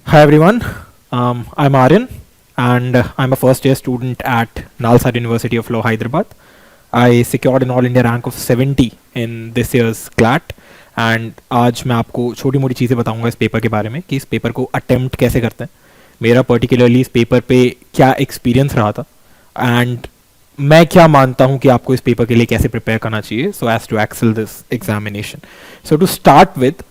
Hi everyone, I'm Aryan and I'm a first year student at Nalsar University of Law, Hyderabad. I secured an All India rank of 70 in this year's CLAT and आज मैं आपको छोटी मोटी चीज़ें बताऊंगा इस paper के बारे में कि इस पेपर को अटेम्प्ट कैसे करते हैं, मेरा पर्टिकुलरली इस पेपर पे क्या एक्सपीरियंस रहा था एंड मैं क्या मानता हूँ कि आपको इस पेपर के लिए कैसे प्रिपेयर करना चाहिए so as to excel this examination. So to start with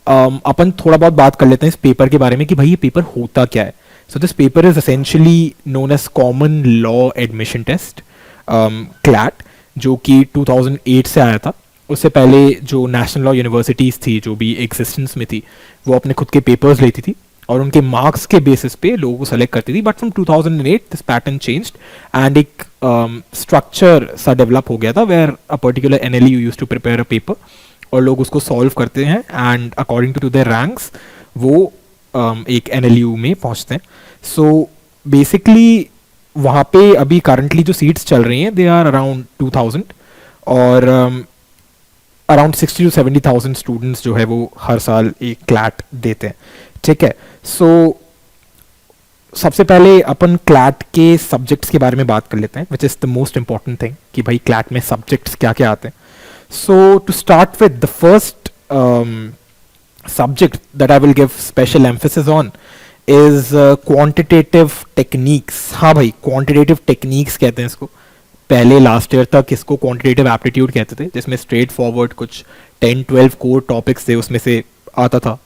अपन थोड़ा बहुत बात कर लेते हैं इस पेपर के बारे में कि भाई ये पेपर होता क्या है. So this paper is essentially known as common law admission test CLAT, जो कि 2008 से आया था. उससे पहले जो नेशनल लॉ यूनिवर्सिटीज़ थी जो भी एग्जिस्टेंस में थी वो अपने खुद के पेपर्स लेती थी और उनके मार्क्स के बेसिस पे लोगों को सेलेक्ट करती थी. But from 2008 this pattern changed and एक स्ट्रक्चर सा डेवलप हो गया था where a particular NLU used to prepare a paper और लोग उसको सॉल्व करते हैं and according to their ranks वो एक एनएलयू में पहुंचते हैं. सो बेसिकली वहाँ पे अभी करंटली जो सीट्स चल रही हैं दे आर अराउंड 2000 और अराउंड 60 to 70,000 स्टूडेंट्स जो है वो हर साल एक क्लैट देते हैं. ठीक है. सो सबसे पहले अपन क्लैट के सब्जेक्ट्स के बारे में बात कर लेते हैं which is the most important thing कि भाई क्लैट में सब्जेक्ट्स क्या क्या आते हैं. So to start with, the first subject that I will give special emphasis on is quantitative techniques. हाँ भाई, quantitative techniques कहते हैं इसको. पहले लास्ट ईयर तक इसको क्वांटिटेटिव एप्टीट्यूड कहते थे, जिसमें स्ट्रेट फॉरवर्ड कुछ 10-12 कोर टॉपिक्स थे उसमें से आता था.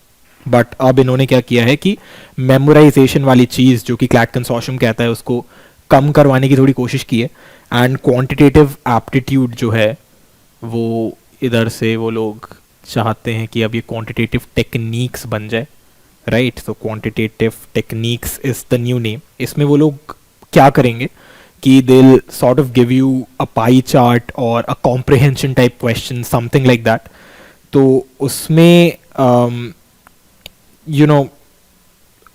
बट अब इन्होंने क्या किया है कि मेमोराइजेशन वाली चीज़ जो कि क्लैट कंसोर्शियम कहता है उसको कम करवाने की थोड़ी कोशिश की है एंड क्वांटिटेटिव एप्टीट्यूड जो है वो इधर से वो लोग चाहते हैं कि अब ये क्वांटिटेटिव टेक्निक्स बन जाए. Right. So quantitative techniques is the new name. इसमें वो लोग क्या करेंगे कि they will sort of give you a pie chart और a comprehension type question something like that. तो उसमें यू नो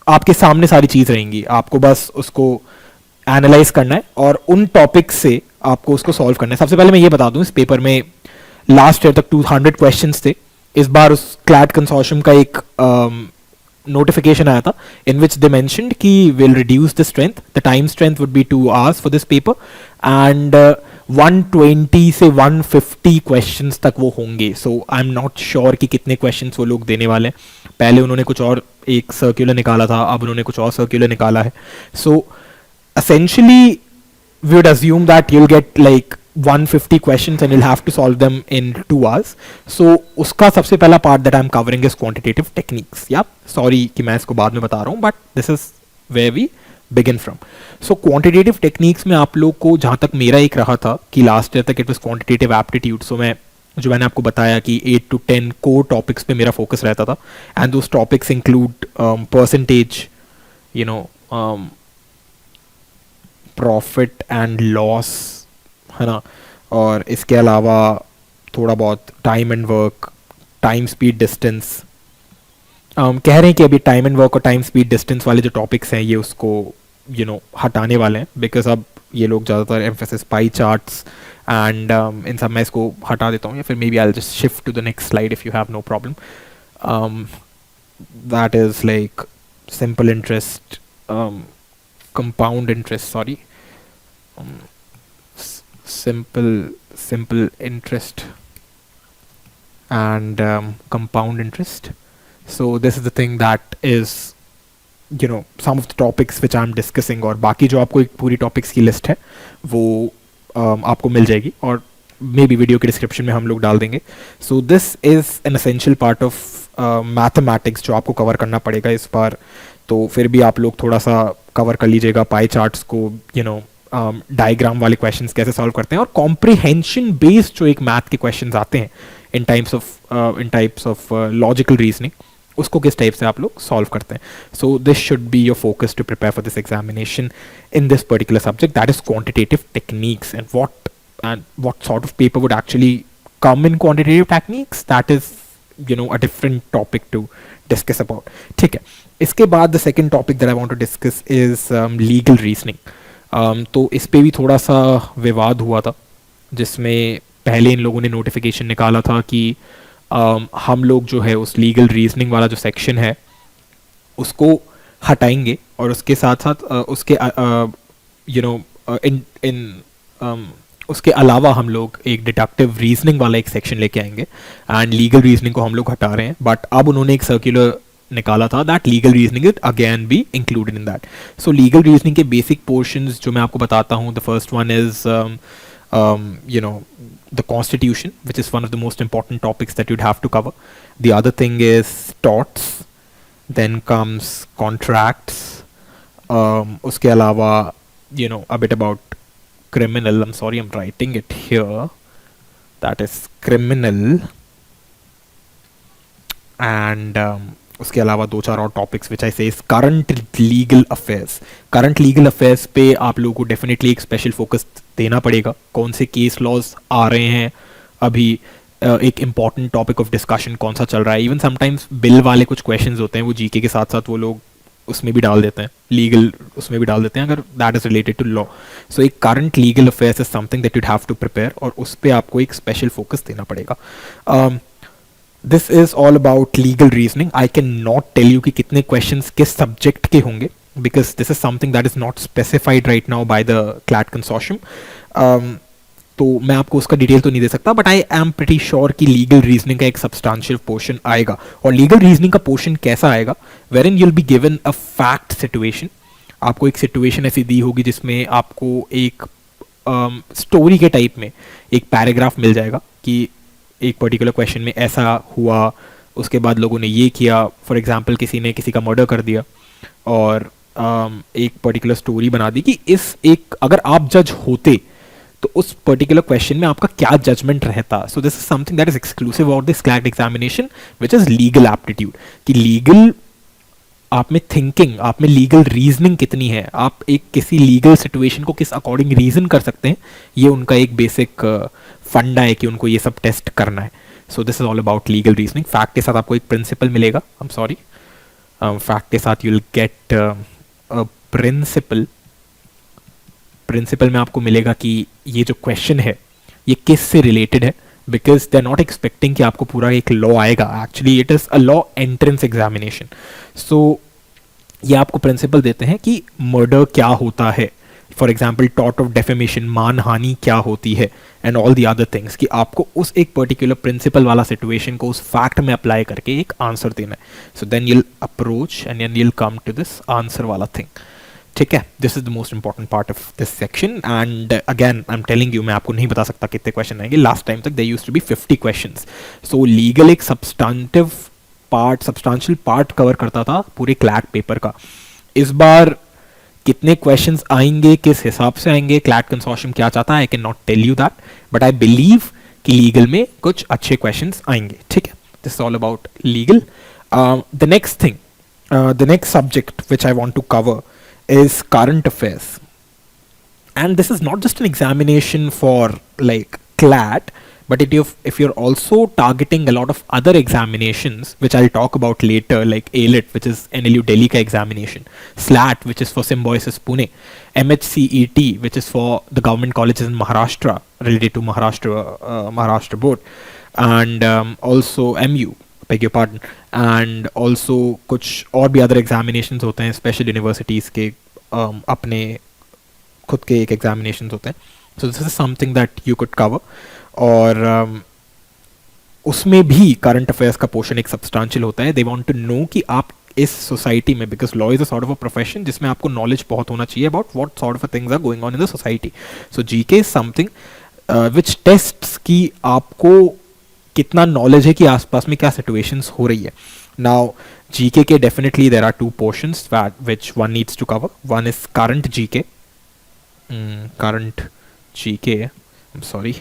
आपके सामने सारी चीज़ रहेंगी, आपको बस उसको एनालाइज करना है और उन टॉपिक्स से आपको उसको सॉल्व करना है. सबसे पहले मैं ये बता दूं इस पेपर में लास्ट ईयर तक 200 क्वेश्चंस थे. इस बार उस क्लैट कंसोर्शियम का एक नोटिफिकेशन आया था इन विच दे मेंशन्ड कि will reduce the strength, the time strength would be 2 hours for this paper and 120 से 150 क्वेश्चंस तक वो होंगे. सो आई एम नॉट श्योर कि कितने क्वेश्चंस वो लोग देने वाले हैं. पहले उन्होंने कुछ और एक सर्क्यूलर निकाला था, अब उन्होंने कुछ और सर्क्यूलर निकाला है. सो essentially we would assume that you'll get like 150 questions and you'll have to solve them in 2 hours. So उसका सबसे पहला part that I'm covering is quantitative techniques. Yeah, sorry कि मैं इसको बाद में बता रहा हूँ, but this is where we begin from. So quantitative techniques में आप लोग को जहाँ तक मेरा एक रहा था कि लास्ट ईयर तक it was quantitative aptitude. So मैंने आपको बताया कि 8 to 10 core topics पे मेरा focus रहता था and those topics include percentage, you know, profit and loss, है ना, और इसके अलावा थोड़ा बहुत time and work, time speed distance. कह रहे हैं कि अभी टाइम एंड वर्क और टाइम स्पीड डिस्टेंस वाले जो टॉपिक्स हैं ये उसको हटाने वाले हैं बिकॉज अब ये लोग ज़्यादातर एम्फेसिस पाई चार्ट्स एंड इन सब मैं इसको हटा देता हूँ या फिर maybe I just shift to the next slide if you have no problem. That is like simple interest, compound interest, sorry, simple interest and compound interest. So this is the thing that is some of the topics which I'm discussing. और बाकी जो आपको एक पूरी topics की list है वो आपको मिल जाएगी और मे बी वीडियो के डिस्क्रिप्शन में हम लोग डाल देंगे. So this is an essential part of mathematics जो आपको कवर करना पड़ेगा इस बार. तो फिर भी आप लोग थोड़ा सा कवर कर लीजिएगा पाई चार्ट्स को, डायग्राम वाले क्वेश्चंस कैसे सॉल्व करते हैं और कॉम्प्रिहेंशन बेस्ड जो एक मैथ के क्वेश्चंस आते हैं in types of logical reasoning, उसको किस टाइप से आप लोग सॉल्व करते हैं. So this should be your focus to prepare for this examination in this particular subject, that is quantitative techniques. And what sort of paper would actually come in quantitative techniques, that is a different topic to discuss about. ठीक है. इसके बाद the second topic that I want to discuss is legal reasoning. तो इस पे भी थोड़ा सा विवाद हुआ था जिसमें पहले इन लोगों ने नोटिफिकेशन निकाला था कि हम लोग जो है उस लीगल रीजनिंग वाला जो सेक्शन है उसको हटाएंगे और उसके साथ साथ उसके यू नो इन इन उसके अलावा हम लोग एक डिडक्टिव रीजनिंग वाला एक सेक्शन लेके आएंगे एंड लीगल रीजनिंग को हम लोग हटा रहे हैं, बट अब उन्होंने एक सर्कुलर निकाला था that legal reasoning is again be included in that. So legal reasoning के बेसिक पोर्शंस जो मैं आपको बताता हूँ, the first one is you know the constitution, which is one of the most important topics that you'd have to cover. The other thing is torts, then comes contracts, uske alawa a bit about criminal. I'm sorry, I'm writing it here. That is criminal. And उसके अलावा दो चार और topics which आई से is current legal affairs. Current legal affairs पे आप लोगों को डेफिनेटली एक स्पेशल फोकस देना पड़ेगा. कौन से केस लॉज आ रहे हैं अभी, एक इंपॉर्टेंट टॉपिक ऑफ डिस्कशन कौन सा चल रहा है. इवन समटाइम्स बिल वाले कुछ क्वेश्चंस होते हैं वो जीके के साथ साथ वो लोग उसमें भी डाल देते हैं, लीगल उसमें भी डाल देते हैं अगर that is related to law. So एक current legal affairs is something that you'd have to prepare और उस पर आपको एक स्पेशल फोकस देना पड़ेगा. This is all about legal reasoning. I cannot tell you कि कितने questions किस subject के होंगे because this is something that is not specified right now by the CLAT consortium. तो मैं आपको उसका डिटेल तो नहीं दे सकता, but I am pretty sure कि लीगल रीजनिंग का एक सब्सटेंशियल पोर्शन आएगा. और लीगल रीजनिंग का पोर्शन कैसा आएगा, wherein you'll be given a fact situation. आपको एक सिचुएशन ऐसी दी होगी जिसमें आपको एक स्टोरी के टाइप में एक पैराग्राफ मिल जाएगा कि एक पर्टिकुलर क्वेश्चन में ऐसा हुआ, उसके बाद लोगों ने ये किया. फॉर एग्जांपल किसी ने किसी का मर्डर कर दिया और एक पर्टिकुलर स्टोरी बना दी कि इस एक अगर आप जज होते तो उस पर्टिकुलर क्वेश्चन में आपका क्या जजमेंट रहता. सो this is something that is exclusive of this CLAT examination which is legal aptitude. कि लीगल आप में थिंकिंग, आप में लीगल रीजनिंग कितनी है, आप एक किसी लीगल सिचुएशन को किस अकॉर्डिंग रीजन कर सकते हैं, ये उनका एक बेसिक फंडा है कि उनको ये सब टेस्ट करना है. So this is all about legal reasoning. Fact के साथ आपको एक प्रिंसिपल मिलेगा. आई एम सॉरी, फैक्ट के साथ you will get a principle. Principle में आपको मिलेगा कि ये जो क्वेश्चन है ये किस से रिलेटेड है, because they are not expecting कि आपको पूरा एक लॉ आएगा. Actually it is a law entrance examination. So ये आपको प्रिंसिपल देते हैं कि मर्डर क्या होता है, for example tort of defamation, मानहानि क्या होती है, and all the other things. कि आपको उस एक पर्टिकुलर प्रिंसिपल वाला सिचुएशन को उस फैक्ट में अप्लाई करके एक आंसर देना है. So then you'll approach and then you'll come to this answer वाला थिंग. ठीक है, this is the most important part of this section. And again I am telling you, मैं आपको नहीं बता सकता कितने क्वेश्चन आएंगे. लास्ट टाइम तक they used to be 50 questions. So legal एक सब्सटेंशियल पार्ट कवर करता था पूरे क्लैट पेपर का. इस बार कितने क्वेश्चंस आएंगे, किस हिसाब से आएंगे, क्लैट कंसोर्शियम क्या चाहता है, I can not tell you that, but I believe कि लीगल में कुछ अच्छे क्वेश्चंस आएंगे. ठीक है, this is all about legal. The next thing, the next subject which I want to cover is current affairs. And this is not just an examination for like CLAT, but if you're also targeting a lot of other examinations, which I'll talk about later, like ALIT, which is NLU Delhi ka examination, SLAT, which is for Symbiosis Pune, MHCET, which is for the government colleges in Maharashtra, related to Maharashtra board, and also MU, beg your pardon, and also कुछ और भी other examinations होते हैं special universities के, अपने खुद के एक एग्जामिनेशंस होते हैं. So this is something that you could cover. और उसमें भी करंट अफेयर्स का पोर्शन एक सब्सटेंशियल होता है. दे वांट टू नो कि आप इस सोसाइटी में, because law is a sort of a profession जिसमें आपको नॉलेज बहुत होना चाहिए about what sort of things are going on in the society. So GK is something which tests कि आपको कितना नॉलेज है कि आसपास में क्या सिचुएशंस हो रही है. नाउ जीके के definitely there are two portions which one needs to cover. One is current GK. I'm sorry,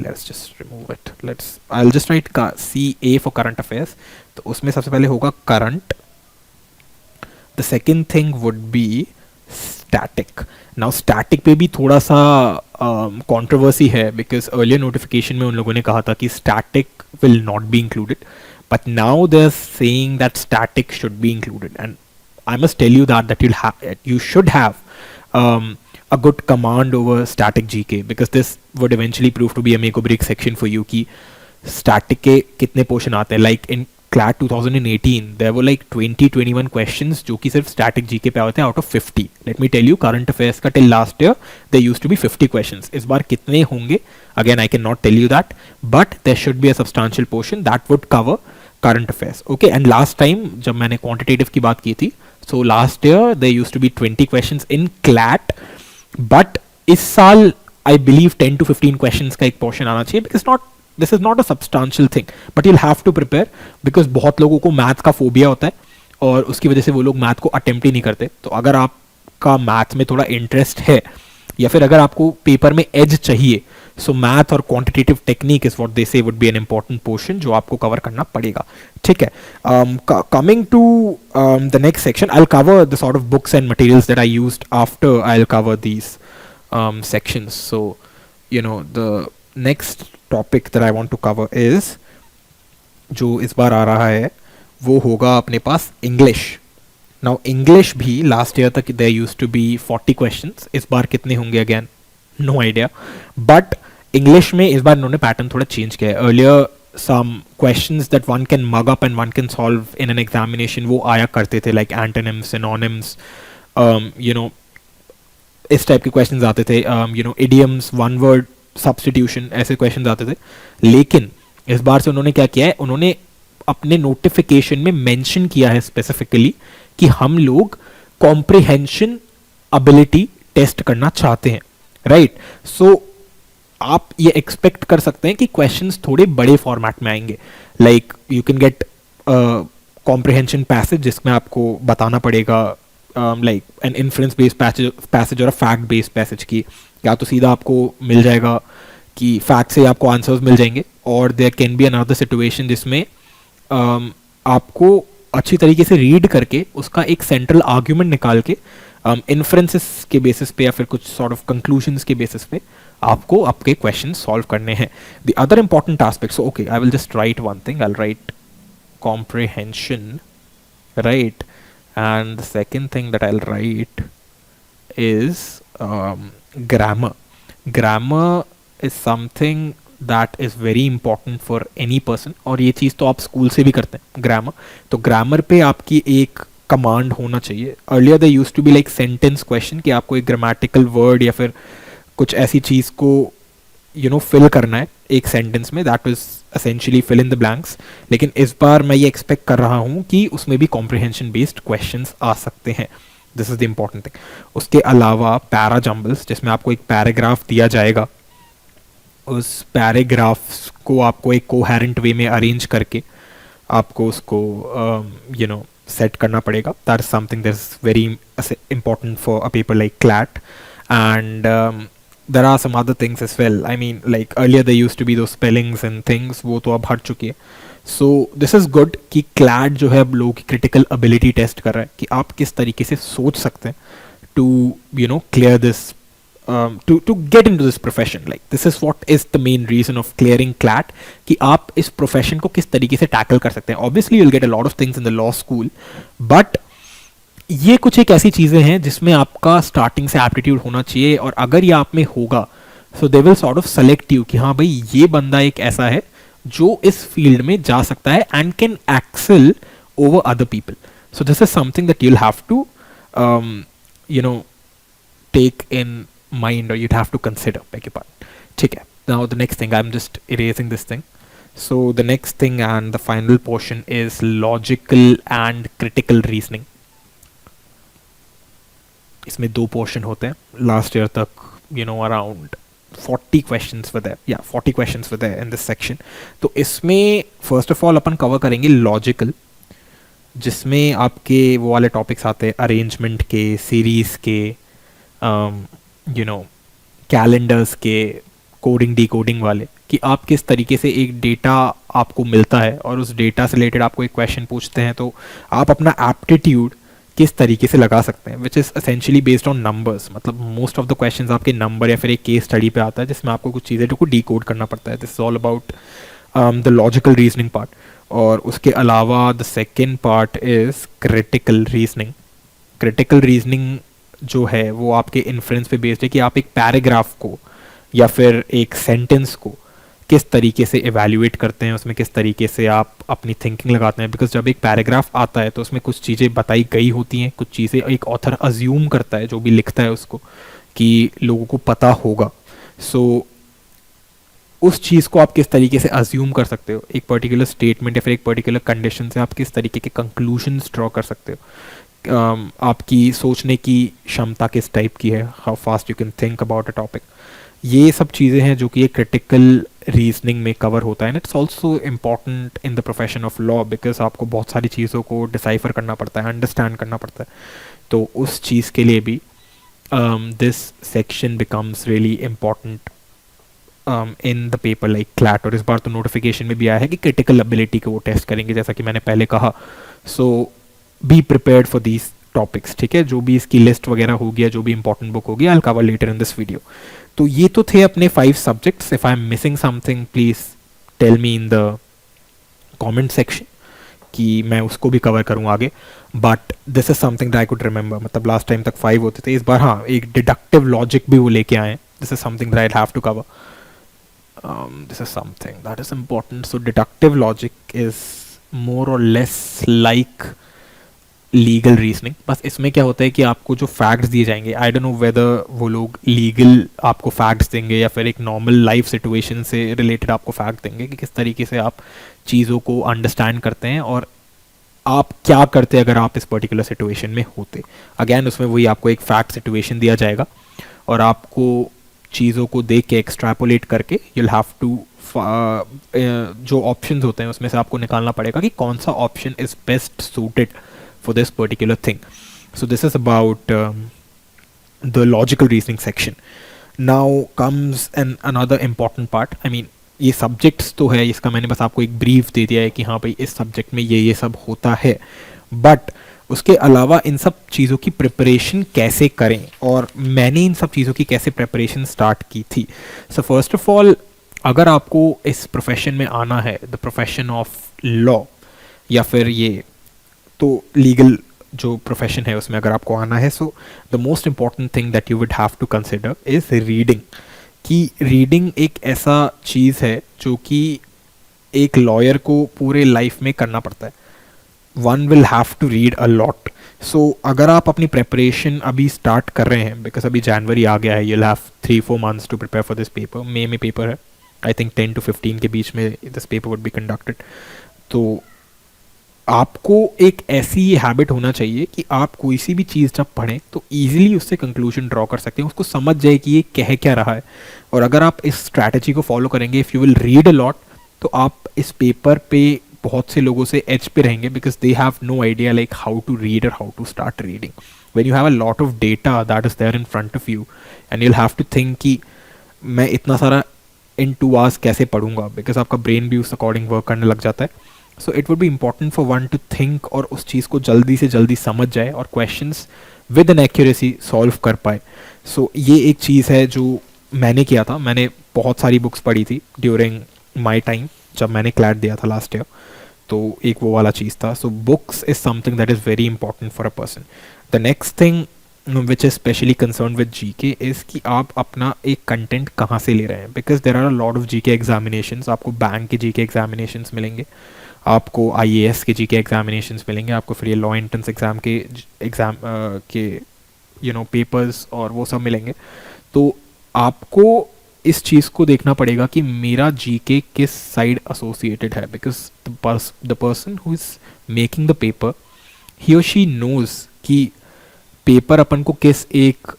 let's just remove it. I'll just write CA for current affairs. तो उसमें सबसे पहले होगा current. The second thing would be static. Now static पे भी थोड़ा सा controversy है because earlier notification में उन लोगों ने कहा था कि static will not be included, but now they're saying that static should be included, and I must tell you that you should have a good command over static GK, because this would eventually prove to be a make or break section for you कि static के कितने portion आते हैं. Like in CLAT 2018 there were like 21 questions जो कि सिर्फ static GK पे आए थे out of 50. Let me tell you, current affairs का till last year they used to be 50 questions. इस बार कितने होंगे again I can not tell you that, but there should be a substantial portion that would cover current affairs. Okay, and last time जब मैंने quantitative की बात की थी, so last year they used to be 20 questions in CLAT, but इस साल I believe 10 to 15 questions का एक पोर्शन आना चाहिए, because not this is not a substantial thing, but you'll have to prepare, because बहुत लोगों को मैथ का फोबिया होता है और उसकी वजह से वो लोग मैथ को अटेम्प्ट ही नहीं करते. तो अगर आपका मैथ में थोड़ा इंटरेस्ट है या फिर अगर आपको पेपर में एज चाहिए, सो मैथ और quantitative technique is what they say would be an important portion जो आपको कवर करना पड़ेगा. ठीक है, coming to the next section, I will cover the sort of books and materials that I used after I will cover these sections. So you know, the next topic that I want to cover is, जो इस बार आ रहा है वो होगा अपने पास English. Now English भी last year तक there used to be 40 questions. इस बार कितने होंगे again no idea, but English में इस बार इन्होंने पैटर्न थोड़ा चेंज किया है. Earlier some questions that one can mug up and one can solve in an examination वो आया करते थे, like antonyms, synonyms, you know, इस टाइप के क्वेश्चंस आते थे, you know, idioms, one word substitution, ऐसे क्वेश्चंस आते थे. लेकिन इस बार से उन्होंने क्या किया है, उन्होंने अपने नोटिफिकेशन में मेंशन किया है स्पेसिफिकली कि हम लोग कॉम्प्रिहेंशन एबिलिटी टेस्ट करना चाहते हैं, राइट. सो आप ये एक्सपेक्ट कर सकते हैं कि क्वेश्चंस थोड़े बड़े फॉर्मेट में आएंगे, like you can get comprehension passage जिसमें आपको बताना पड़ेगा like an inference based passage और फैक्ट बेस्ड पैसेज की. या तो सीधा आपको मिल जाएगा कि फैक्ट से आपको आंसर्स मिल जाएंगे, और there can be another situation जिसमें आपको अच्छी तरीके से रीड करके उसका एक सेंट्रल आर्ग्यूमेंट निकाल के इन्फ्रेंसेस के बेसिस पे या फिर कुछ सॉर्ट ऑफ कंक्लूजन्स के बेसिस पे आपको आपके क्वेश्चन सॉल्व करने हैं. The other important aspect, so okay, I will just right one thing, I will write comprehension, right. And the second thing that I'll write is grammar. Grammar is something that is very important for any person, और ये चीज़ तो आप school से भी करते हैं grammar. तो grammar पे आपकी एक कमांड होना चाहिए. Earlier they used to be like sentence question कि आपको एक ग्रामेटिकल वर्ड या फिर कुछ ऐसी चीज़ को यू नो फिल करना है एक सेंटेंस में, that is essentially fill in the blanks. लेकिन इस बार मैं ये एक्सपेक्ट कर रहा हूँ कि उसमें भी कॉम्प्रिहेंशन बेस्ड क्वेश्चंस आ सकते हैं. This is the important thing. उसके अलावा पैरा जम्बल्स, जिसमें आपको एक पैराग्राफ दिया जाएगा, उस पैराग्राफ्स को आपको एक कोहेरेंट वे में अरेंज करके आपको उसको यू नो सेट करना पड़ेगा. That is something that is very important for a paper like CLAT. And there are some other things as well. I mean, like earlier there used to be those spellings and things, वो तो अब हट चुकी है. So this is good कि CLAT जो है अब लोगों की critical ability test कर रहा है कि आप किस तरीके से सोच सकते हैं to you know clear this, to get into this profession. Like this is what is the main reason of clearing CLAT, कि आप इस profession को किस तरीके से tackle कर सकते हैं. Obviously you'll get a lot of things in the law school, but ये कुछ एक ऐसी चीज़ें हैं जिसमें आपका स्टार्टिंग से एप्टीट्यूड होना चाहिए, और अगर ये आप में होगा so they will sort of select you कि हाँ भाई ये बंदा एक ऐसा है जो इस फील्ड में जा सकता है and can excel over other people. So this is something that you will have to you know take in mind, और you have to consider. Beg your pardon. ठीक है, now the next thing, I am just erasing this thing. So the next thing and the final portion is logical and critical reasoning. इसमें दो पोर्शन होते हैं. Last year तक you know around 40 क्वेश्चंस were there, या 40 क्वेश्चंस were there in this section. तो इसमें फर्स्ट ऑफ ऑल अपन कवर करेंगे लॉजिकल, जिसमें आपके वो वाले टॉपिक्स आते हैं अरेंजमेंट के, सीरीज के, यू नो कैलेंडर्स के, कोडिंग डिकोडिंग वाले, कि आप किस तरीके से एक डेटा आपको मिलता है और उस डेटा से रिलेटेड आपको एक क्वेश्चन पूछते हैं तो आप अपना एप्टीट्यूड किस तरीके से लगा सकते हैं, which is essentially based on numbers. मतलब मोस्ट ऑफ द क्वेश्चंस आपके नंबर या फिर एक केस स्टडी पे आता है जिसमें आपको कुछ चीज़ें को डिकोड करना पड़ता है. This is all about the logical reasoning part. और उसके अलावा the second part is critical reasoning. Critical reasoning जो है वो आपके इन्फ्रेंस पे बेस्ड है कि आप एक पैराग्राफ को या फिर एक सेंटेंस को किस तरीके से एवेल्युएट करते हैं, उसमें किस तरीके से आप अपनी थिंकिंग लगाते हैं। बिकॉज जब एक पैराग्राफ आता है तो उसमें कुछ चीज़ें बताई गई होती हैं, कुछ चीज़ें एक ऑथर अज्यूम करता है जो भी लिखता है उसको, कि लोगों को पता होगा। सो उस चीज़ को आप किस तरीके से अज्यूम कर सकते हो, एक पर्टिकुलर स्टेटमेंट या फिर एक पर्टिकुलर कंडीशन से आप किस तरीके के कंक्लूजन्स ड्रॉ कर सकते हो। आपकी सोचने की क्षमता किस टाइप की है, how fast you can think about a topic. ये सब चीज़ें हैं जो कि एक क्रिटिकल रीजनिंग में कवर होता है। And it's also important in the profession of law, because आपको बहुत सारी चीज़ों को डिसाइफर करना पड़ता है, अंडरस्टैंड करना पड़ता है। तो उस चीज़ के लिए भी this section becomes really important in the paper like CLAT. और इस बार तो नोटिफिकेशन में भी आया है कि क्रिटिकल एबिलिटी को वो टेस्ट करेंगे, जैसा कि मैंने पहले कहा। So be prepared for these topics, ठीक है। जो भी इसकी लिस्ट वगैरह होगी या जो भी इंपॉर्टेंट बुक होगी, I will cover later in this video. तो ये तो थे अपने 5 subjects. If I am missing something please tell me in the comment section कि मैं उसको भी कवर करूँ आगे। But this is something that I could remember. मतलब लास्ट टाइम तक 5 होते थे, इस बार हाँ एक डिडक्टिव लॉजिक भी वो लेके आए हैं। This is something that I have to cover. This is something that is important. So deductive logic is more or less like legal reasoning. बस इसमें क्या होता है कि आपको जो फैक्ट्स दिए जाएंगे, आई डोंट नो वेदर वो लोग लीगल आपको फैक्ट्स देंगे या फिर एक नॉर्मल लाइफ सिचुएशन से रिलेटेड आपको फैक्ट देंगे कि किस तरीके से आप चीज़ों को अंडरस्टैंड करते हैं और आप क्या करते अगर आप इस पर्टिकुलर सिचुएशन में होते। अगेन उसमें वही आपको एक फैक्ट सिचुएशन दिया जाएगा और आपको चीज़ों को देख के एक्सट्रैपोलेट करके you'll have to जो ऑप्शंस होते हैं उसमें से आपको निकालना पड़ेगा कि कौन सा option is best suited for this particular thing. So this is about the logical reasoning section. Now comes an another important part. I mean ये सब्जेक्ट्स तो है, इसका मैंने बस आपको एक ब्रीफ दे दिया है कि हाँ भाई इस सब्जेक्ट में ये सब होता है, बट उसके अलावा इन सब चीज़ों की प्रिपरेशन कैसे करें और मैंने इन सब चीज़ों की कैसे प्रिपरेशन स्टार्ट की थी. सो फर्स्ट ऑफ ऑल, अगर आपको इस प्रोफेशन में आना है, द प्रोफेशन ऑफ लॉ या फिर ये तो लीगल जो प्रोफेशन है उसमें अगर आपको आना है, so the most important thing that you would have to consider is reading. कि रीडिंग एक ऐसा चीज़ है जो कि एक लॉयर को पूरे लाइफ में करना पड़ता है. One will have to read a lot. So अगर आप अपनी प्रेपरेशन अभी स्टार्ट कर रहे हैं, बिकॉज अभी जनवरी आ गया है, you'll have 3-4 months to prepare for this paper. मई में पेपर है, आई थिंक 10 to 15 के बीच में this paper would be conducted. तो आपको एक ऐसी हैबिट होना चाहिए कि आप कोई सी भी चीज़ जब पढ़ें तो ईजिली उससे कंक्लूजन ड्रॉ कर सकते हैं, उसको समझ जाए कि ये कह क्या रहा है. और अगर आप इस स्ट्रैटेजी को फॉलो करेंगे, if you will read a lot, तो आप इस पेपर पे बहुत से लोगों से एज पे रहेंगे, because they have no idea like how to read और how to start reading. When you have a lot of data that is there in front of you and you will have to think कि मैं इतना सारा इन 2 hours कैसे पढ़ूंगा, because आपका brain भी उस अकॉर्डिंग वर्क करने लग जाता है. So it would be important for one two think और उस चीज़ को जल्दी से जल्दी समझ जाए और questions with an accuracy solve कर पाए. सो ये एक चीज़ है जो मैंने किया था. मैंने बहुत सारी बुक्स पढ़ी थी ड्यूरिंग माई टाइम जब मैंने क्लैट दिया था लास्ट ईयर. तो एक वो वाला चीज़ था. So books is something that is very important for a person. The next thing which is specially concern with GK is कि आप अपना एक कंटेंट कहाँ से ले रहे हैं, because there are a lot of GK examinations. आपको बैंक के जीके एग्जामिनेशंस मिलेंगे, आपको आईएएस के जीके एग्जामिनेशंस मिलेंगे, आपको फिर ये लॉ एंट्रेंस एग्ज़ाम के पेपर्स और वो सब मिलेंगे. तो आपको इस चीज़ को देखना पड़ेगा कि मेरा जीके किस साइड एसोसिएटेड है, because the person who is making the paper, he और शी नोज़ कि पेपर अपन को किस एक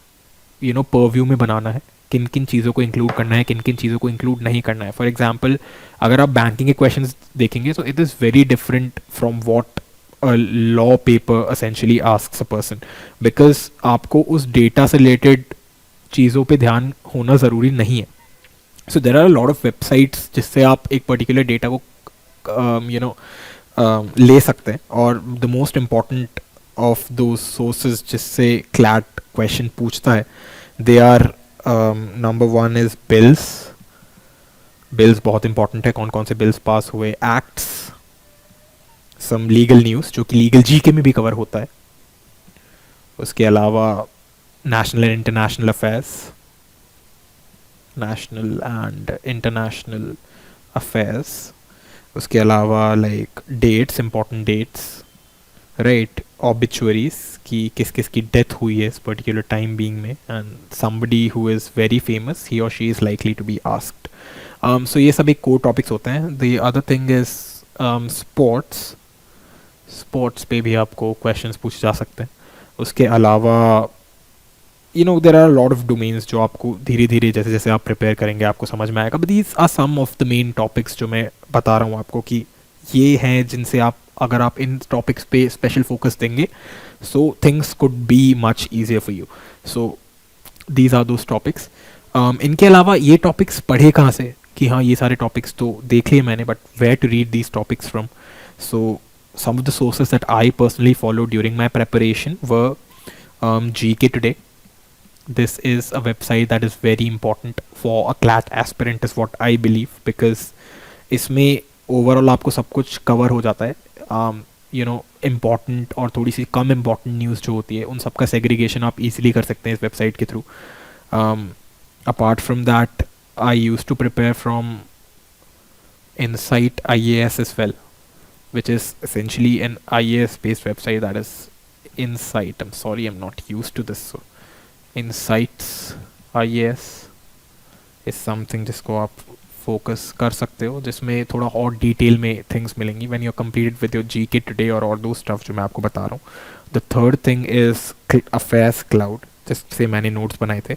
परव्यू में बनाना है, किन किन चीज़ों को इंक्लूड करना है, किन किन चीज़ों को इंक्लूड नहीं करना है. फॉर एग्जाम्पल, अगर आप बैंकिंग के क्वेश्चंस देखेंगे तो it is very different from what a law paper essentially asks a person, because आपको उस डेटा से रिलेटेड चीज़ों पे ध्यान होना ज़रूरी नहीं है. So there are a lot of websites जिससे आप एक पर्टिकुलर डेटा को ले सकते हैं. और द मोस्ट इम्पॉर्टेंट ऑफ दो सोर्सेज जिससे क्लैट क्वेश्चन पूछता है, they are number 1 is bills. Bills बहुत इंपॉर्टेंट है, कौन कौन से बिल्स पास हुए, एक्ट्स, सम लीगल न्यूज़ जो कि लीगल जीके में भी कवर होता है. उसके अलावा national and international affairs, national and international affairs, उसके अलावा like dates, important dates, right, obituaries कि किस किस की डेथ हुई है इस पर्टिकुलर टाइम बीइंग में, and somebody who is very famous, he और she is likely to be asked. So ये सब एक कोर टॉपिक्स होते हैं. The other thing is sports. Sports पे भी आपको क्वेश्चंस पूछे जा सकते हैं. उसके अलावा there are lot of domains जो आपको धीरे धीरे जैसे जैसे आप प्रिपेयर करेंगे आपको समझ में आएगा. But these are some of the main topics जो मैं बता रहा हूँ आपको कि ये हैं जिनसे आप, अगर आप इन टॉपिक्स पे स्पेशल फोकस देंगे, so things could be much easier for you. So these are those topics. इनके अलावा ये टॉपिक्स पढ़े कहाँ से, कि हाँ ये सारे टॉपिक्स तो देख लिए मैंने, but where to read these topics from. So some of the sources that I personally followed during my preparation were GK Today. This is a website that is very important for a CLAT aspirant is what I believe, because इसमें overall आपको सब कुछ cover हो जाता है. Important और थोड़ी सी कम important news जो होती है उन सब का सेग्रीगेशन आप इजीली कर सकते हैं इस वेबसाइट के through. Apart from that I use to prepare from Insight IAS as well, which is essentially an IAS based website. That is Insight. I'm sorry, I'm not used to this. So Insights IAS is something जिसको आप focus कर सकते हो, जिसमें थोड़ा और detail में things मिलेंगी when you completed with your GK today और ऑल दो स्टफ जो मैं आपको बता रहा हूँ. The third thing is affairs cloud, जिससे मैंने नोट्स बनाए थे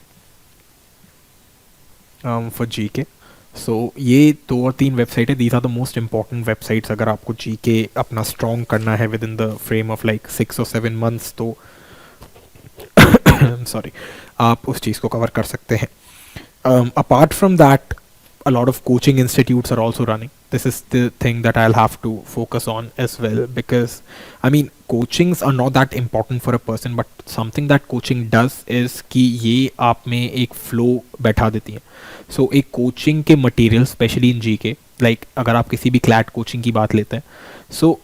फॉर जीके. सो ये 2 और 3 वेबसाइट है. These are the most important websites अगर आपको जीके अपना स्ट्रॉन्ग करना है within the frame of like 6 or 7 months, तो सॉरी आप उस चीज़ को कवर कर सकते हैं. Apart from that, a lot of coaching institutes are also running. This is the thing that I'll have to focus on as well, because I mean coachings are not that important for a person, but something that coaching does is कि ये आप में एक flow बैठा देती है. So एक coaching के material specially in GK, like अगर आप किसी भी CLAT coaching की बात लेते हैं, so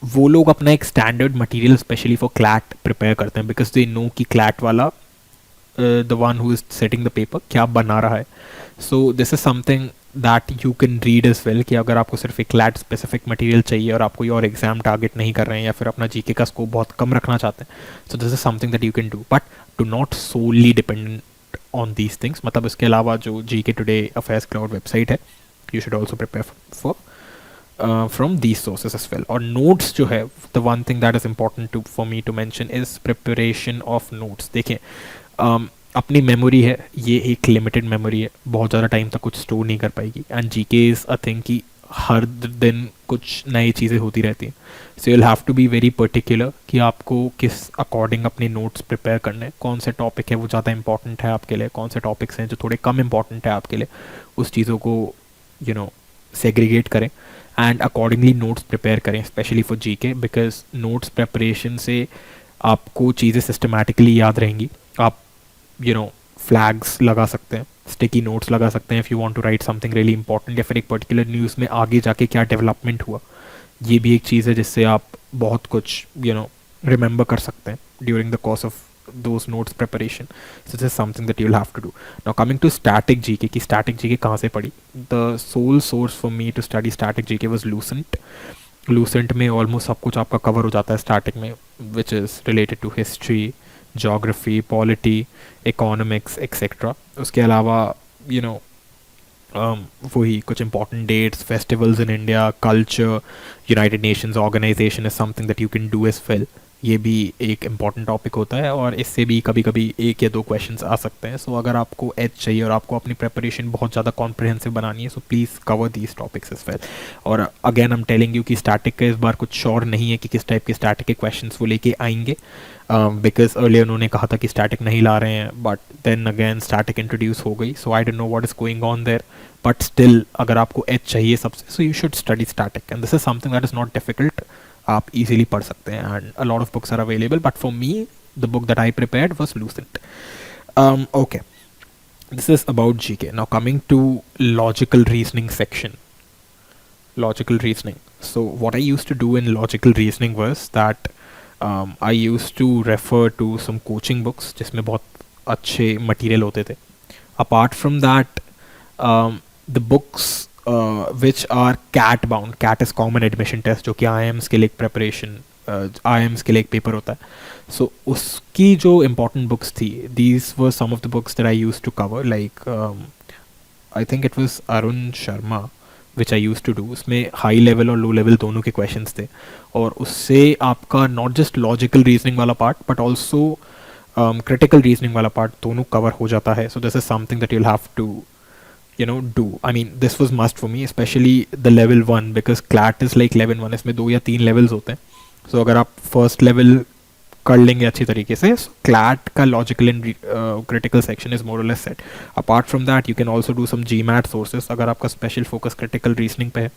वो लोग अपना एक standard material specially for CLAT prepare करते हैं, because they know कि CLAT वाला the one who is setting the paper क्या बना रहा है. So this is something that you can read as well, कि अगर आपको सिर्फ एक CLAT specific material चाहिए और आप कोई और एग्जाम टारगेट नहीं कर रहे हैं या फिर अपना जीके का स्कोप बहुत कम रखना चाहते हैं, so this is something that you can do, but do not solely dependent on these things. मतलब इसके अलावा जो GK today affairs cloud website है, you should also prepare for from these sources as well. और notes जो है, the one thing that is important for me to mention is preparation of notes. देखिए अपनी मेमोरी है, ये एक limited memory है, बहुत ज़्यादा टाइम तक कुछ स्टोर नहीं कर पाएगी. And GK is a thing कि हर दिन कुछ नई चीज़ें होती रहती हैं. So you will have to be very particular कि आपको किस अकॉर्डिंग अपने नोट्स प्रिपेयर करने हैं, कौन से टॉपिक है वो ज़्यादा इंपॉर्टेंट है आपके लिए, कौन से टॉपिक्स हैं जो थोड़े कम इंपॉर्टेंट है आपके लिए, उस चीज़ों को सेग्रीगेट करें एंड अकॉर्डिंगली नोट्स प्रिपेयर करें, specially for GK, because notes preparation से आपको चीज़ें सिस्टमैटिकली याद रहेंगी. आप फ्लैग्स लगा सकते हैं, स्टिकी नोट्स लगा सकते हैं if you want to write something really important, या फिर एक पर्टिकुलर न्यूज़ में आगे जाके क्या डेवलपमेंट हुआ, ये भी एक चीज़ है जिससे आप बहुत कुछ रिमेंबर कर सकते हैं during the course of those notes preparation. So this is something that you'll have to do. Now coming to static GK, कि static GK कहाँ से पढ़ी? The sole source for me to study static GK was Lucent. Lucent में almost सब कुछ आपका cover हो जाता है static में, which is related to history, geography, polity, economics, etc. उसके अलावा वही कुछ important dates, festivals in India, culture, United Nations organization is something that you can do as well. ये भी एक इम्पॉर्टेंट टॉपिक होता है और इससे भी कभी कभी 1 या 2 क्वेश्चंस आ सकते हैं. सो अगर आपको एज चाहिए और आपको अपनी प्रिपरेशन बहुत ज़्यादा कॉम्प्रिहेंसिव बनानी है, so please cover these topics as well. और again I am telling you कि स्टैटिक का इस बार कुछ श्योर नहीं है कि किस टाइप के स्टैटिक के क्वेश्चंस वो लेके आएंगे, बिकॉज अर्लियर उन्होंने कहा था कि स्टैटिक नहीं ला रहे हैं, but then again static introduce हो गई. So I don't know what is going on there, but still अगर आपको एज चाहिए सबसे, so you should study static and this is something that is not difficult. आप इजीली पढ़ सकते हैं and a lot of books are available, but for me the book that I prepared was Lucent. Okay, this is about GK. Now coming to logical reasoning section. Logical reasoning. So what I used to do in logical reasoning was that I used to refer to some coaching books जिसमें बहुत अच्छे material होते थे. Apart from that, the books which are CAT bound. CAT is common admission test, जो कि आई AIIMS के लिए एक प्रेपरेशन, आई एम्स के लिए एक पेपर होता है. सो उसकी जो इम्पोर्टेंट बुक्स थी, these were some of the books that I use to cover. Like I think it was Arun Sharma which I use to do. उसमें हाई लेवल और लो लेवल दोनों के क्वेश्चंस थे, और उससे आपका नॉट जस्ट लॉजिकल रीजनिंग वाला part but also critical reasoning वाला पार्ट दोनों कवर हो जाता है. So this is something that you'll have to do. I mean, this was must for me, especially the level 1, because CLAT is like level 1. इसमें 2 या 3 levels होते हैं. So अगर आप first level कर लेंगे अच्छी तरीके से, so CLAT का logical and critical section is more or less set. Apart from that, you can also do some GMAT sources अगर आपका special focus critical reasoning पे है,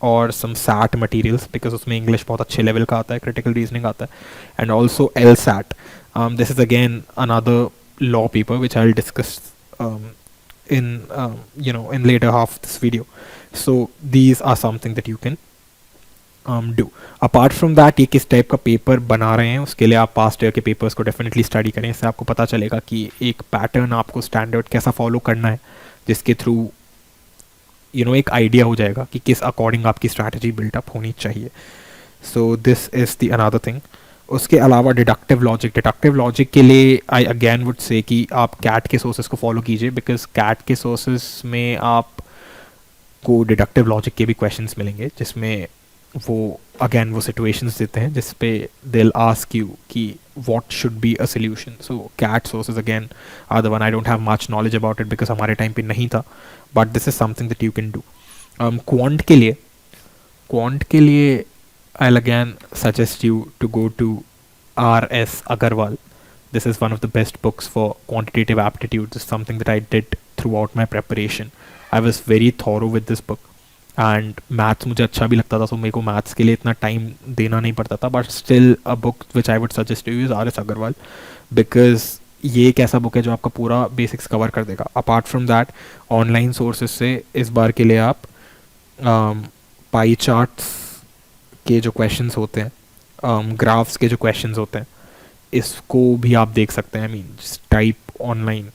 और some SAT materials because उसमें English बहुत अच्छे level का आता है, critical reasoning आता है, and also LSAT. This is again another law paper which I'll discuss in in later half of this video. So these are something that you can do. Apart from that, ये किस type का paper बना रहे हैं, उसके लिए आप past year के पेपर्स को डेफिनेटली स्टडी करें. इससे आपको पता चलेगा कि एक पैटर्न आपको स्टैंडर्ड कैसा फॉलो करना है, जिसके थ्रू एक आइडिया हो जाएगा कि किस अकॉर्डिंग आपकी स्ट्रैटेजी बिल्टअप होनी चाहिए. So this is the another thing. उसके अलावा डिडक्टिव लॉजिक के लिए आई अगेन वुड से कि आप कैट के सोर्सेज को फॉलो कीजिए, बिकॉज कैट के सोर्सेज में आप को डिडक्टिव लॉजिक के भी क्वेश्चंस मिलेंगे, जिसमें वो सिचुएशंस देते हैं जिस पे दे विल आस्क यू कि what should be a solution. So CAT sources again are the one. I don't have much knowledge about it because हमारे टाइम पे नहीं था, but this is something that you can do. Quant के लिए I'll again suggest you to go to R.S. Agarwal. This is one of the best books for quantitative aptitude. This is something that I did throughout my preparation. I was very thorough with this book. And maths मुझे अच्छा भी लगता था, so मेरे को maths के लिए इतना time देना नहीं पड़ता था. But still a book which I would suggest to you is R.S. Agarwal, because ये एक ऐसा बुक है जो आपका पूरा बेसिक्स कवर कर देगा. Apart from that, online sources से इस बार के लिए आप पाई चार्ट्स के जो क्वेश्चंस होते हैं, ग्राफ्स के जो क्वेश्चंस होते हैं, इसको भी आप देख सकते हैं. I mean type online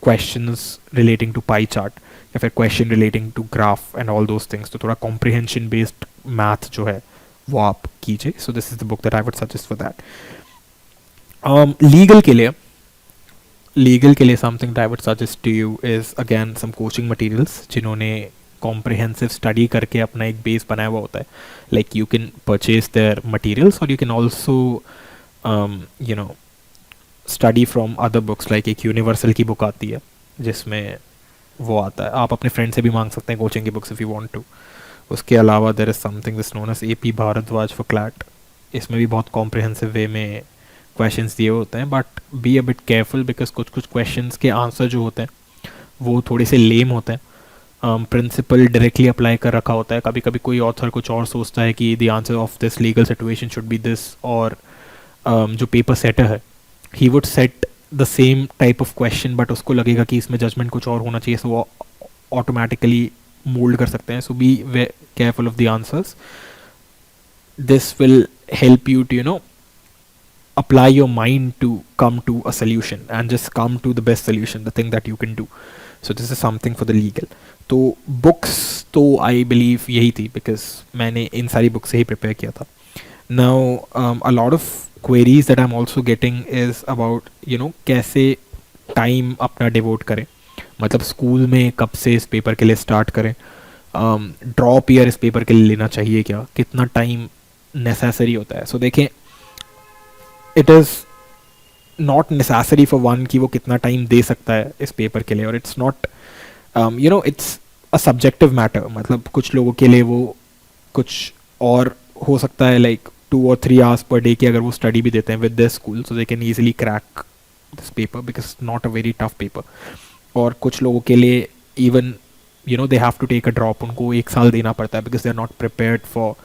questions relating to pie chart या फिर question relating to graph and all those things. तो थोड़ा कॉम्प्रिहेंशन बेस्ड मैथ जो है वो आप कीजिए. So this is the book that I would suggest for that. Legal के लिए something that I would suggest to you is again some coaching materials, जिन्होंने कॉम्प्रिहेंसिव स्टडी करके अपना एक बेस बनाया हुआ होता है. Like you can purchase their materials और you can also study from other books. Like एक यूनिवर्सल की बुक आती है जिसमें वो आता है, आप अपने फ्रेंड से भी मांग सकते हैं कोचिंग की books if you want to. उसके अलावा there is something this known as AP Bhardwaj for CLAT. इसमें भी बहुत कॉम्प्रिहेंसिव वे में क्वेश्चंस दिए होते हैं, but be a bit careful because कुछ क्वेश्चंस के आंसर जो होते हैं वो थोड़े से लेम होते हैं. प्रिंसिपल डायरेक्टली अप्लाई कर रखा होता है. कभी कभी कोई ऑथर कुछ और सोचता है कि the answer of this legal situation should be this, और जो पेपर सेटर है he would set the same type of question, but उसको लगेगा कि इसमें जजमेंट कुछ और होना चाहिए, सो वो ऑटोमेटिकली मोल्ड कर सकते हैं. So be careful of the answers. This will help you to apply your mind to come to a solution and just come to the best solution, the thing that you can do. So this is something for the legal. तो books तो I believe यही थी because मैंने इन सारी book से ही prepare किया था. Now a lot of queries that I'm also getting is about कैसे टाइम अपना डिवोट करें. मतलब स्कूल में कब से इस पेपर के लिए स्टार्ट करें, ड्रॉप ईयर इस पेपर के लिए लेना चाहिए क्या, कितना टाइम नेसेसरी होता है. सो देखें, it is not necessary for one कि वो कितना टाइम दे सकता है इस पेपर के लिए, और it's not it's a subjective matter. मतलब कुछ लोगों के लिए वो कुछ और हो सकता है, like 2 or 3 hours per day की अगर वो स्टडी भी देते हैं with the school, so they can easily crack this paper because not a very tough paper. और कुछ लोगों के लिए even they have to take a drop, उनको 1 साल देना पड़ता है because they are not prepared for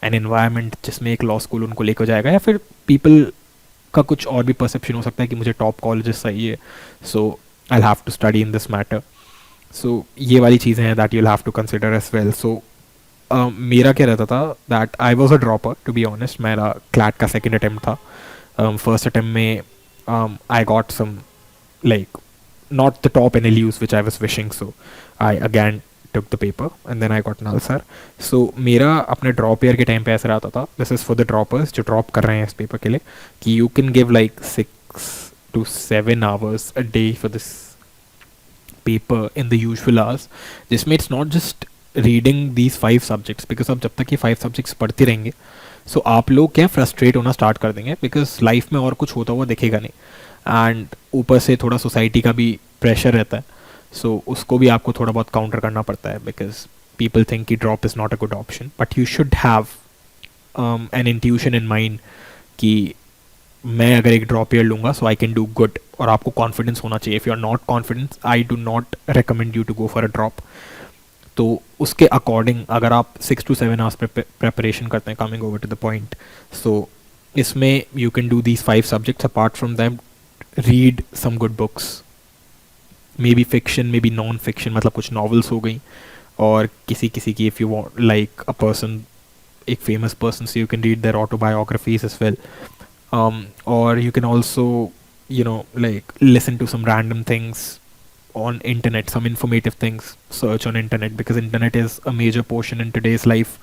an environment जिसमें एक लॉ स्कूल उनको लेकर जाएगा. या फिर पीपल का कुछ और भी परसेप्शन हो सकता है कि मुझे टॉप कॉलेजेस चाहिए, so I have to study in this matter. So ये वाली चीज़ें हैं that you will have to consider as well. So मेरा क्या रहता था that I was a dropper to be honest. मेरा क्लैट का सेकेंड अटैम्प्ट था. फर्स्ट अटैम्प्ट में I got some like not the top NLUs which I was wishing, so I again took the paper and then I got Nalsar. So मेरा अपने drop year के time पे ऐसा रहता था, this is for the droppers जो drop कर रहे हैं इस पेपर के लिए, कि you can give like 6 to 7 hours a day for this paper in the usual hours, जिसमें it's not just reading these 5 subjects, because अब जब तक ये 5 subjects पढ़ते रहेंगे सो आप लोग क्या फ्रस्ट्रेट होना स्टार्ट कर देंगे, बिकॉज लाइफ में और कुछ होता हुआ दिखेगा नहीं, एंड ऊपर से थोड़ा सोसाइटी का भी प्रेशर रहता है, सो उसको भी आपको थोड़ा बहुत काउंटर करना पड़ता है, बिकॉज पीपल थिंक कि drop is not a good option, but you should have an intuition in mind कि मैं अगर एक ड्रॉप ईयर लूँगा so I can do good, और आपको कॉन्फिडेंस होना चाहिए. If you are not confidence, I do not recommend you to go for a drop. तो उसके अकॉर्डिंग अगर आप 6 to 7 hours प्रिपरेशन करते हैं, coming over to the point, so इसमें you can do these 5 subjects. Apart from them read some good books, maybe fiction, maybe non fiction, मतलब कुछ novels हो गई, और किसी किसी की if you want like a person, एक famous person, so you can read their autobiographies as well, or you can also like listen to some random things on internet, some informative things, search on internet, because internet is a major portion in today's life,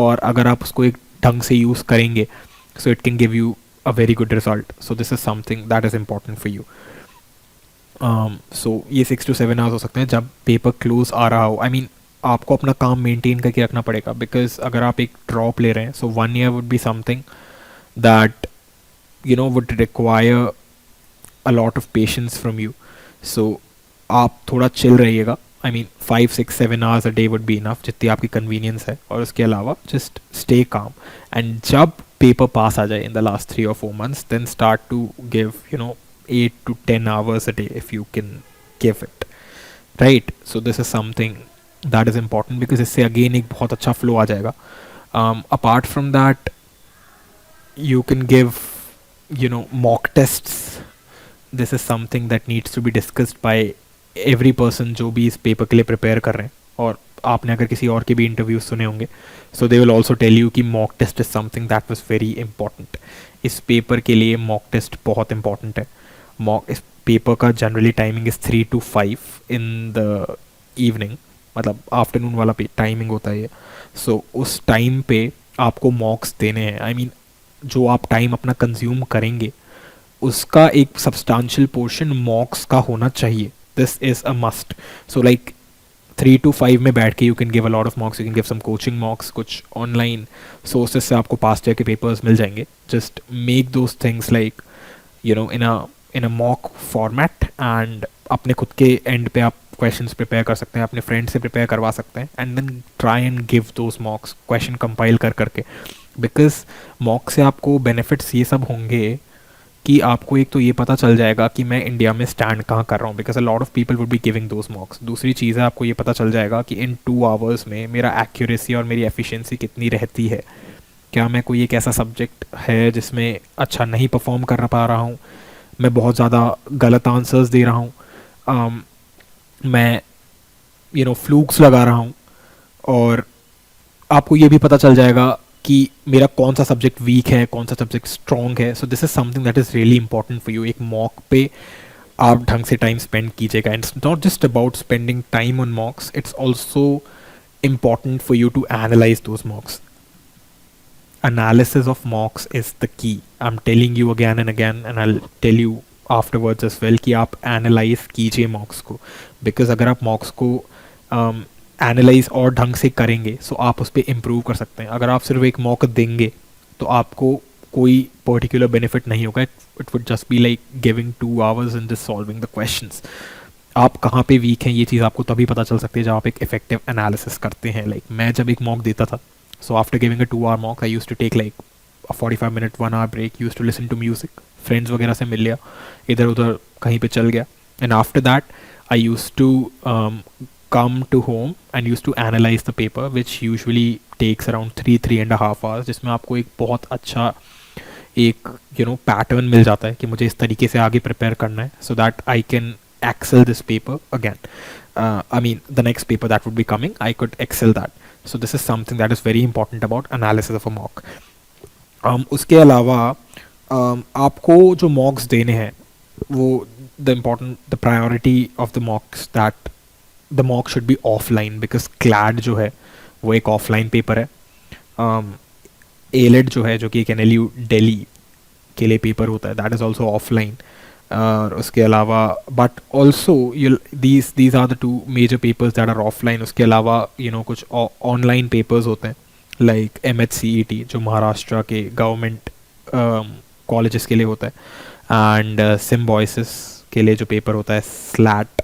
और अगर आप उसको एक ढंग से use करेंगे so it can give you a very good result. So this is something that is important for you. So ये 6 to 7 hours हो सकते हैं जब पेपर क्लोज आ रहा हो. I mean आपको अपना काम मेंटेन करके रखना पड़ेगा, बिकॉज अगर आप एक ड्रॉप ले रहे हैं सो 1 year would be something that would require a lot of patience from you. So आप थोड़ा चिल रहिएगा. I mean 5, 6, 7 hours a day would be enough, जितनी आपकी कन्वीनियंस है, और उसके अलावा just stay calm. And जब पेपर पास आ जाए in the last 3 or 4 months, then start to give 8 to 10 hours a day if you can give it, right? So this is something that is important, because इससे again एक बहुत अच्छा flow आ जाएगा. Apart from that, you can give mock tests. This is something that needs to be discussed by every person जो भी इस paper के लिए प्रिपेयर कर रहे हैं, और आपने अगर किसी और के भी इंटरव्यूज सुने होंगे, so they will also tell you कि mock test is something that was very important. इस पेपर के लिए मॉक टेस्ट बहुत इंपॉर्टेंट है. इस पेपर का generally timing is 3 to 5 in the evening, मतलब आफ्टरनून वाला टाइमिंग होता है ये. सो उस टाइम पे आपको मॉक्स देने हैं. आई मीन जो आप टाइम अपना कंज्यूम करेंगे उसका एक सब्सटेंशियल पोर्शन मॉक्स का होना चाहिए. This is a must. So like 3 to 5 में बैठ के you can give a lot of mocks, you can give some coaching mocks, कुछ ऑनलाइन सोर्सेज से आपको पास्ट ईयर के पेपर्स मिल जाएंगे. Just make those things like in a mock format, and अपने खुद के एंड पे आप क्वेश्चंस प्रिपेयर कर सकते हैं, अपने फ्रेंड से प्रिपेयर करवा सकते हैं, and then try and give those mocks, question compile कर करके. बिकॉज मॉक से आपको बेनिफिट्स ये सब होंगे कि आपको एक तो ये पता चल जाएगा कि मैं इंडिया में स्टैंड कहाँ कर रहा हूँ, because a lot of people would be giving those मॉक्स. दूसरी चीज़ है आपको ये पता चल जाएगा कि इन 2 hours में मेरा एक्यूरेसी और मेरी एफिशिएंसी कितनी रहती है. क्या मैं कोई एक ऐसा सब्जेक्ट है जिसमें अच्छा नहीं परफॉर्म कर पा रहा हूँ, मैं बहुत ज़्यादा गलत आंसर्स दे रहा हूँ, मैं फ्लूक्स लगा रहा हूँ, और आपको ये भी पता चल जाएगा कि मेरा कौन सा सब्जेक्ट वीक है, कौन सा सब्जेक्ट स्ट्रॉन्ग है. So this is something that is really important for you. एक मॉक पे आप ढंग से टाइम स्पेंड कीजिएगा. And it's not just about spending time on मॉक्स, it's also important for you to analyze those mocks. Analysis of mocks is the key. I'm telling you again and again, and I'll tell you afterwards as well कि आप analyze कीजिए mocks को, because अगर आप mocks को analyze और ढंग से करेंगे so आप उस पर improve कर सकते हैं. अगर आप सिर्फ एक mock देंगे तो आपको कोई particular benefit नहीं होगा. It would just be like giving 2 hours and just solving the questions. आप कहाँ पे वीक हैं ये चीज़ आपको तभी पता चल सकती है जब आप एक इफेक्टिव एनालिसिस करते हैं. लाइक मैं जब एक मॉक देता था, so after giving a 2 hour mock I use to take like 45 minute 1 hour break, use to listen to music, friends वगैरह से मिल लिया, इधर उधर कहीं पे चल गया, and after that I use to come to home and use to analyse the paper which usually takes around 3.5 hours, जिसमें आपको एक बहुत अच्छा एक पैटर्न मिल जाता है कि मुझे इस तरीके से आगे प्रिपेयर करना है, so that I can excel this paper again. I mean the next paper that would be coming, I could excel that. So this is something that is very important about analysis of a mock. उसके अलावा आपको जो mocks देने हैं वो the priority of the mocks that the mock should be offline because clad जो है वो एक ऑफलाइन पेपर है. एलेट जो है, जो कि एक NLU दिल्ली के लिए पेपर होता है, दैट इज़ ऑल्सो ऑफलाइन. और उसके अलावा but also these are the two major papers that are offline. उसके अलावा कुछ ऑनलाइन पेपर्स होते हैं लाइक MHCET जो महाराष्ट्र के गवर्नमेंट कॉलेजेस के लिए होता है, एंड सिम्बॉयसिस के लिए जो पेपर होता है स्लैट,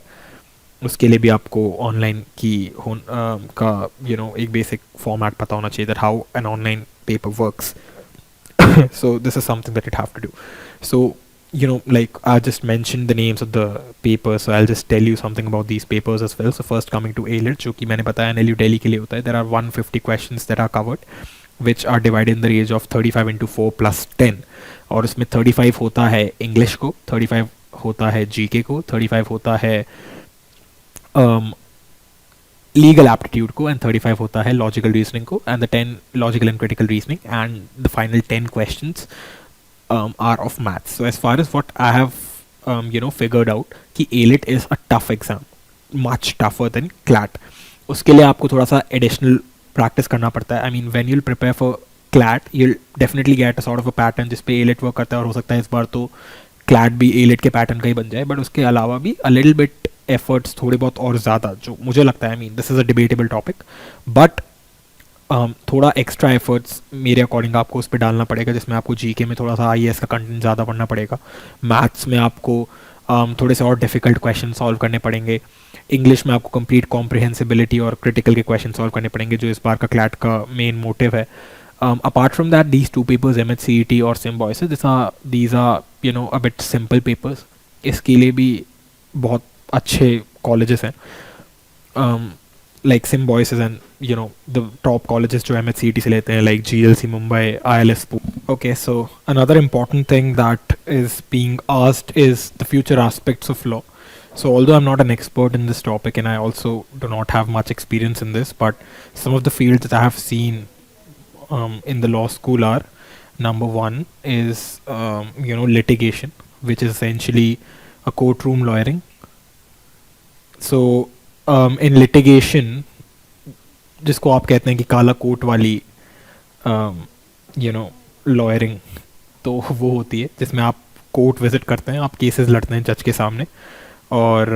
उसके लिए भी आपको ऑनलाइन की का एक बेसिक फॉर्मेट पता होना चाहिए, that how an online paper works. So this is something that you have to do. So like I just mentioned the names of the papers, so I'll just tell you something about these papers as well. So first coming to ALET, जो कि मैंने बताया NLU Delhi के लिए होता है. There are 150 questions that are covered which are divided in the range of 35 into 4 plus 10. और उसमें 35 होता है इंग्लिश को, 35 होता है GK को, 35 होता है लीगल एप्टीट्यूड को, एंड 35 होता है लॉजिकल रीजनिंग को, and the 10 logical and critical reasoning, and the final 10 questions are of maths. So as far as what I have figured out कि ALET is a tough exam, much tougher than CLAT. उसके लिए आपको थोड़ा सा additional practice करना पड़ता है. I mean when you'll prepare for CLAT you'll definitely get a sort of a pattern जिस पे ALET वर्क करता है, और हो सकता है इस बार तो क्लैट भी ALET के पैटर्न का ही बन जाए. बट उसके अलावा भी अ लिटिल बिट एफर्ट्स थोड़े बहुत और ज़्यादा, जो मुझे लगता है, I mean this is a debatable topic, but थोड़ा एक्स्ट्रा एफर्ट्स मेरे अकॉर्डिंग आपको उस पर डालना पड़ेगा, जिसमें आपको GK में थोड़ा सा IAS का कंटेंट ज़्यादा पढ़ना पड़ेगा, मैथ्स में आपको थोड़े से और डिफिकल्ट क्वेश्चन सॉल्व करने पड़ेंगे, इंग्लिश में आपको कंप्लीट कॉम्प्रिहेंसिबिलिटी और क्रिटिकल के क्वेश्चन सॉल्व करने पड़ेंगे, जो इस बार का क्लैट का मेन मोटिव है. Apart from that these two papers MHCET और Symbiosis, these are a bit simple papers. इसके लिए भी बहुत अच्छे कॉलेजेस हैं, like Symbiosis and the top colleges जो MHCET से लेते हैं, like GLC Mumbai, ILS Pune. Okay, so another important thing that is being asked is the future aspects of law. So although I'm not an expert in this topic and I also do not have much experience in this, but some of the fields that I have seen in the law school are, number one is litigation, which is essentially a courtroom lawyering. So in litigation, जिसको आप कहते हैं कि काला coat वाली lawyering, तो वो होती है जिसमें आप कोर्ट विजिट करते हैं, आप केसेस लड़ते हैं जज के सामने, और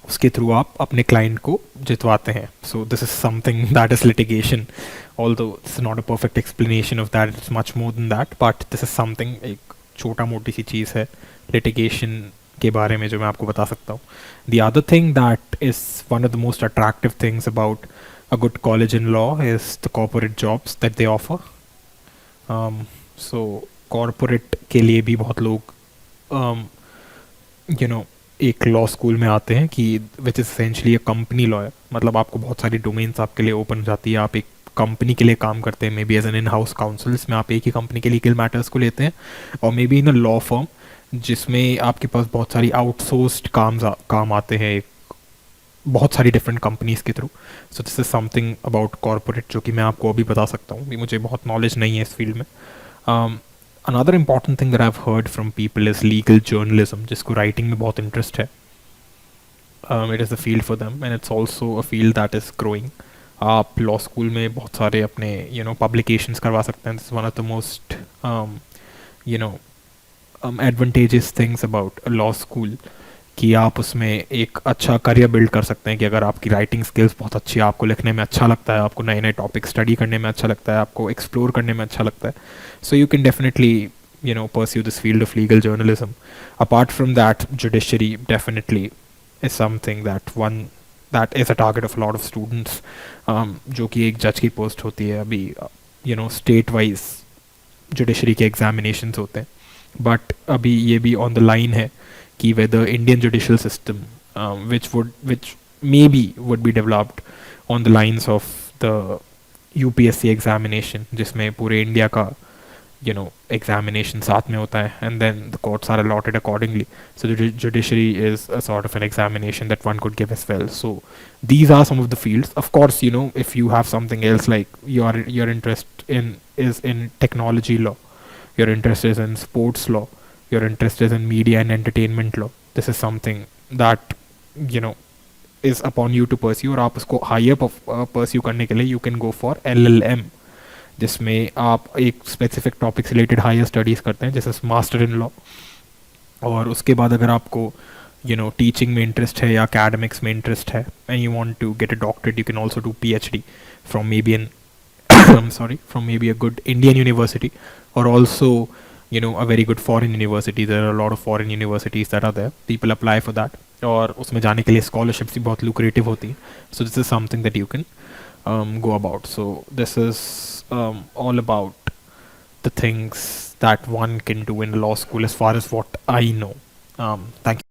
उसके थ्रू आप अपने क्लाइंट को जितवाते हैं. So this is something that is litigation, although it's not a perfect explanation of that, it's much more than that, but this is something, एक छोटा मोटी सी चीज़ है लिटिगेशन के बारे में जो मैं आपको बता सकता हूँ. The other thing that is one of the most attractive things about a good college in law is the corporate jobs that they offer. So corporate के लिए भी बहुत लोग एक लॉ स्कूल में आते हैं कि which is essentially a company lawyer. मतलब आपको बहुत सारी डोमेन्स आपके लिए ओपन हो जाती है, आप एक कंपनी के लिए काम करते हैं, maybe as an in house counsel, इसमें आप एक ही कंपनी के लीगल मैटर्स को लेते हैं, और maybe in a law firm जिसमें आपके पास बहुत सारी आउटसोर्स्ड काम आते हैं बहुत सारी डिफरेंट कंपनीज़ के through. So this is something about corporate जो कि मैं आपको अभी बता सकता हूँ, मुझे बहुत नॉलेज नहीं है इस फील्ड में. Another important thing that I have heard from people is legal journalism, जिसको राइटिंग में बहुत इंटरेस्ट है. It is a field for them and it's also a field that is growing. आप लॉ स्कूल में बहुत सारे अपने पब्लिकेशंस करवा सकते हैं. This is one of the most advantages things about law school, कि आप उसमें एक अच्छा करियर बिल्ड कर सकते हैं. कि अगर आपकी राइटिंग स्किल्स बहुत अच्छी है, आपको लिखने में अच्छा लगता है, आपको नए नए टॉपिक स्टडी करने में अच्छा लगता है, आपको एक्सप्लोर करने में अच्छा लगता है, सो you can definitely pursue this field of legal journalism. Apart from that, judiciary definitely is something that is a target of a lot of students. जो कि एक जज की पोस्ट होती है अभी, स्टेट वाइज जुडिशरी के एग्जामिनेशंस होते हैं, बट अभी ये भी ऑन द लाइन है कि whether Indian judicial system, which maybe would be developed on the lines of the UPSC examination, जिसमें पूरे इंडिया का examination साथ में होता है, and then the courts are allotted accordingly. So the judiciary is a sort of an examination that one could give as well. So these are some of the fields. Of course, if you have something else, like your interest is in technology law, your interest is in sports law, your interest is in media and entertainment law, this is something that is upon you to pursue, और आप उसको higher pursue करने के लिए you can go for LLM, जिसमें आप एक specific topic से रिलेटेड हायर स्टडीज़ करते हैं, जैसे मास्टर इन लॉ। और उसके बाद अगर आपको टीचिंग में इंटरेस्ट है या academics में इंटरेस्ट है and you want to get a doctorate, you can also do PhD from may be an I'm sorry, from maybe a good Indian university, or also a very good foreign university. There are a lot of foreign universities that are there. People apply for that, और उसमें जाने के लिए scholarships भी बहुत lucrative होती हैं. So this is something that you can go about. So this is all about the things that one can do in law school as far as what I know. Thank you.